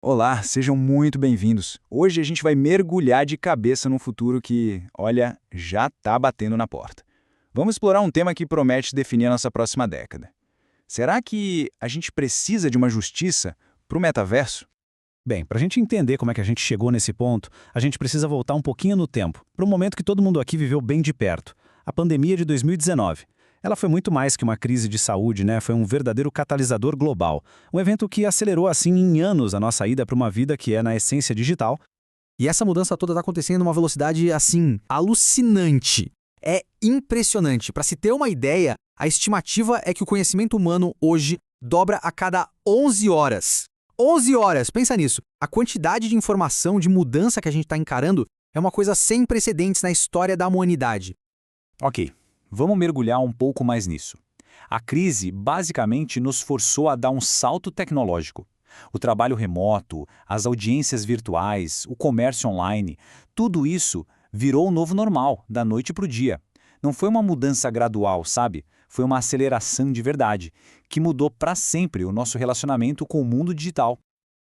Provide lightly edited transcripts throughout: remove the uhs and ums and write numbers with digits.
Olá, sejam muito bem-vindos. Hoje a gente vai mergulhar de cabeça num futuro que, olha, já está batendo na porta. Vamos explorar um tema que promete definir a nossa próxima década. Será que a gente precisa de uma justiça para o metaverso? Bem, para a gente entender como é que a gente chegou nesse ponto, a gente precisa voltar um pouquinho no tempo, para um momento que todo mundo aqui viveu bem de perto, a pandemia de 2019. Ela foi muito mais que uma crise de saúde, né? Foi um verdadeiro catalisador global. Um evento que acelerou assim em anos a nossa ida para uma vida que é na essência digital. E essa mudança toda está acontecendo numa velocidade, assim, alucinante. É impressionante. Para se ter uma ideia, a estimativa é que o conhecimento humano hoje dobra a cada 11 horas. 11 horas, pensa nisso. A quantidade de informação, de mudança que a gente está encarando é uma coisa sem precedentes na história da humanidade. Ok, vamos mergulhar um pouco mais nisso. A crise basicamente nos forçou a dar um salto tecnológico. O trabalho remoto, as audiências virtuais, o comércio online, tudo isso virou o novo normal, da noite para o dia. Não foi uma mudança gradual, sabe? Foi uma aceleração de verdade, que mudou para sempre o nosso relacionamento com o mundo digital.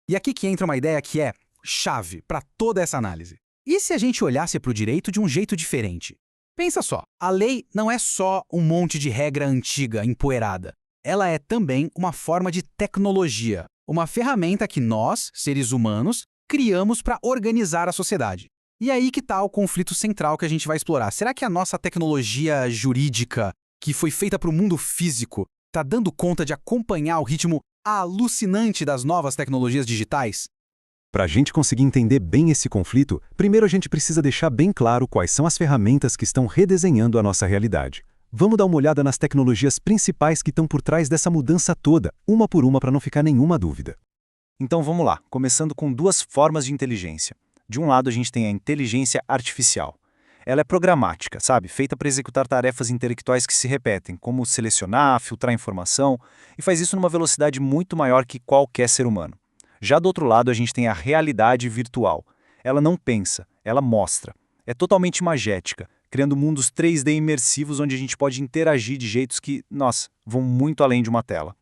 E aqui que entra uma ideia que é chave para toda essa análise. E se a gente olhasse para o direito de um jeito diferente? Pensa só, a lei não é só um monte de regra antiga, empoeirada. Ela é também uma forma de tecnologia, uma ferramenta que nós, seres humanos, criamos para organizar a sociedade. E aí que está o conflito central que a gente vai explorar. Será que a nossa tecnologia jurídica, que foi feita para o mundo físico, está dando conta de acompanhar o ritmo alucinante das novas tecnologias digitais? Para a gente conseguir entender bem esse conflito, primeiro a gente precisa deixar bem claro quais são as ferramentas que estão redesenhando a nossa realidade. Vamos dar uma olhada nas tecnologias principais que estão por trás dessa mudança toda, uma por uma para não ficar nenhuma dúvida. Então vamos lá, começando com duas formas de inteligência. De um lado a gente tem a inteligência artificial. Ela é programática, sabe? Feita para executar tarefas intelectuais que se repetem, como selecionar, filtrar informação, e faz isso numa velocidade muito maior que qualquer ser humano. Já do outro lado, a gente tem a realidade virtual. Ela não pensa, ela mostra. É totalmente magética, criando mundos 3D imersivos onde a gente pode interagir de jeitos que, nossa, vão muito além de uma tela.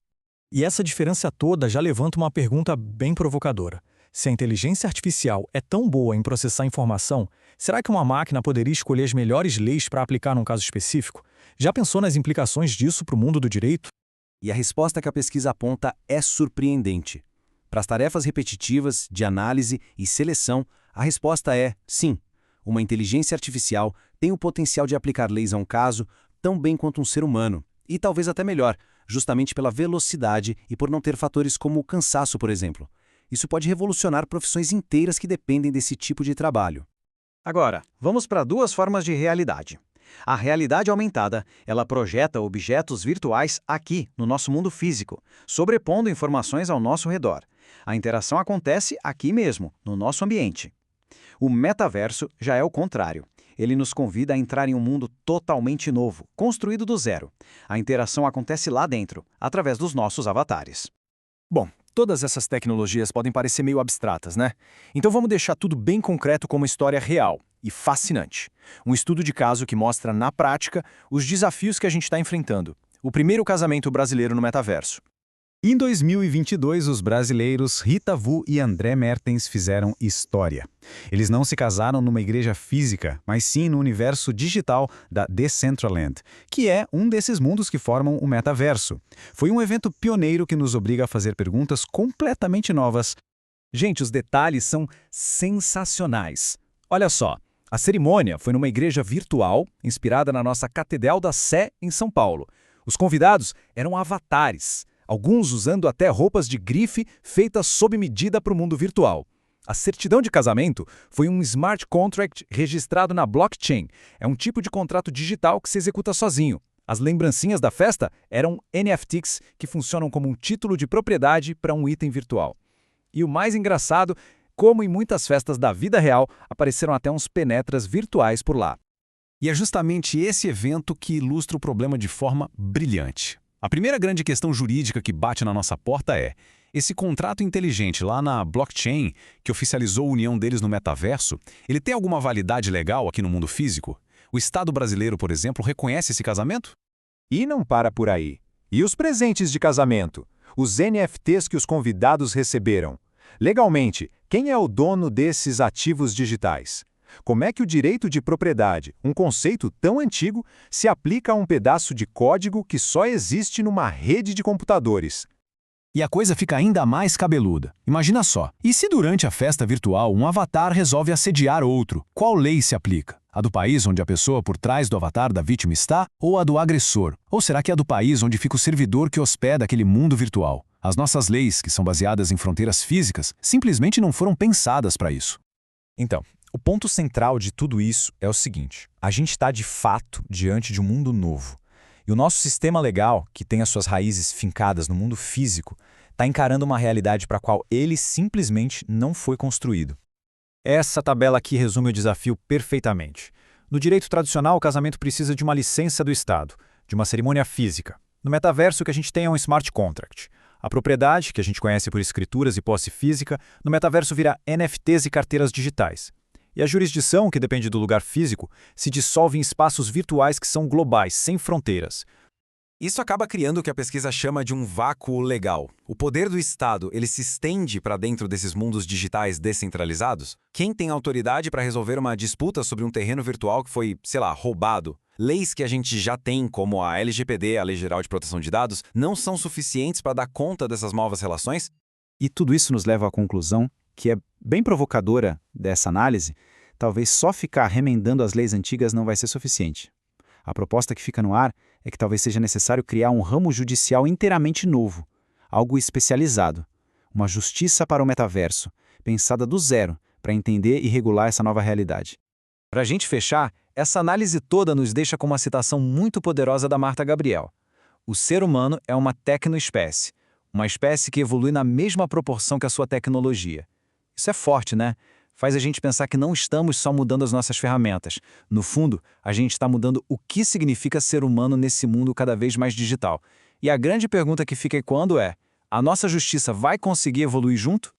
E essa diferença toda já levanta uma pergunta bem provocadora. Se a inteligência artificial é tão boa em processar informação, será que uma máquina poderia escolher as melhores leis para aplicar num caso específico? Já pensou nas implicações disso para o mundo do direito? E a resposta que a pesquisa aponta é surpreendente. Para as tarefas repetitivas, de análise e seleção, a resposta é sim. Uma inteligência artificial tem o potencial de aplicar leis a um caso tão bem quanto um ser humano, e talvez até melhor, justamente pela velocidade e por não ter fatores como o cansaço, por exemplo. Isso pode revolucionar profissões inteiras que dependem desse tipo de trabalho. Agora, vamos para duas formas de realidade. A realidade aumentada, ela projeta objetos virtuais aqui, no nosso mundo físico, sobrepondo informações ao nosso redor. A interação acontece aqui mesmo, no nosso ambiente. O metaverso já é o contrário. Ele nos convida a entrar em um mundo totalmente novo, construído do zero. A interação acontece lá dentro, através dos nossos avatares. Bom, todas essas tecnologias podem parecer meio abstratas, né? Então vamos deixar tudo bem concreto como uma história real e fascinante. Um estudo de caso que mostra, na prática, os desafios que a gente está enfrentando. O primeiro casamento brasileiro no metaverso. Em 2022, os brasileiros Rita Vu e André Mertens fizeram história. Eles não se casaram numa igreja física, mas sim no universo digital da Decentraland, que é um desses mundos que formam o metaverso. Foi um evento pioneiro que nos obriga a fazer perguntas completamente novas. Gente, os detalhes são sensacionais. Olha só, a cerimônia foi numa igreja virtual, inspirada na nossa Catedral da Sé, em São Paulo. Os convidados eram avatares, alguns usando até roupas de grife feitas sob medida para o mundo virtual. A certidão de casamento foi um smart contract registrado na blockchain. É um tipo de contrato digital que se executa sozinho. As lembrancinhas da festa eram NFTs, que funcionam como um título de propriedade para um item virtual. E o mais engraçado, como em muitas festas da vida real, apareceram até uns penetras virtuais por lá. E é justamente esse evento que ilustra o problema de forma brilhante. A primeira grande questão jurídica que bate na nossa porta é: esse contrato inteligente lá na blockchain, que oficializou a união deles no metaverso, ele tem alguma validade legal aqui no mundo físico? O Estado brasileiro, por exemplo, reconhece esse casamento? E não para por aí. E os presentes de casamento? Os NFTs que os convidados receberam? Legalmente, quem é o dono desses ativos digitais? Como é que o direito de propriedade, um conceito tão antigo, se aplica a um pedaço de código que só existe numa rede de computadores? E a coisa fica ainda mais cabeluda. Imagina só, e se durante a festa virtual um avatar resolve assediar outro? Qual lei se aplica? A do país onde a pessoa por trás do avatar da vítima está ou a do agressor? Ou será que é a do país onde fica o servidor que hospeda aquele mundo virtual? As nossas leis, que são baseadas em fronteiras físicas, simplesmente não foram pensadas para isso. Então, o ponto central de tudo isso é o seguinte: a gente está de fato diante de um mundo novo. E o nosso sistema legal, que tem as suas raízes fincadas no mundo físico, está encarando uma realidade para a qual ele simplesmente não foi construído. Essa tabela aqui resume o desafio perfeitamente. No direito tradicional, o casamento precisa de uma licença do Estado, de uma cerimônia física. No metaverso, o que a gente tem é um smart contract. A propriedade, que a gente conhece por escrituras e posse física, no metaverso vira NFTs e carteiras digitais. E a jurisdição, que depende do lugar físico, se dissolve em espaços virtuais que são globais, sem fronteiras. Isso acaba criando o que a pesquisa chama de um vácuo legal. O poder do Estado, ele se estende para dentro desses mundos digitais descentralizados? Quem tem autoridade para resolver uma disputa sobre um terreno virtual que foi, sei lá, roubado? Leis que a gente já tem, como a LGPD, a Lei Geral de Proteção de Dados, não são suficientes para dar conta dessas novas relações? E tudo isso nos leva à conclusão, que é bem provocadora dessa análise, talvez só ficar remendando as leis antigas não vai ser suficiente. A proposta que fica no ar é que talvez seja necessário criar um ramo judicial inteiramente novo, algo especializado, uma justiça para o metaverso, pensada do zero para entender e regular essa nova realidade. Para a gente fechar, essa análise toda nos deixa com uma citação muito poderosa da Marta Gabriel. O ser humano é uma tecnoespécie, uma espécie que evolui na mesma proporção que a sua tecnologia. Isso é forte, né? Faz a gente pensar que não estamos só mudando as nossas ferramentas. No fundo, a gente está mudando o que significa ser humano nesse mundo cada vez mais digital. E a grande pergunta que fica ecoando é: a nossa justiça vai conseguir evoluir junto?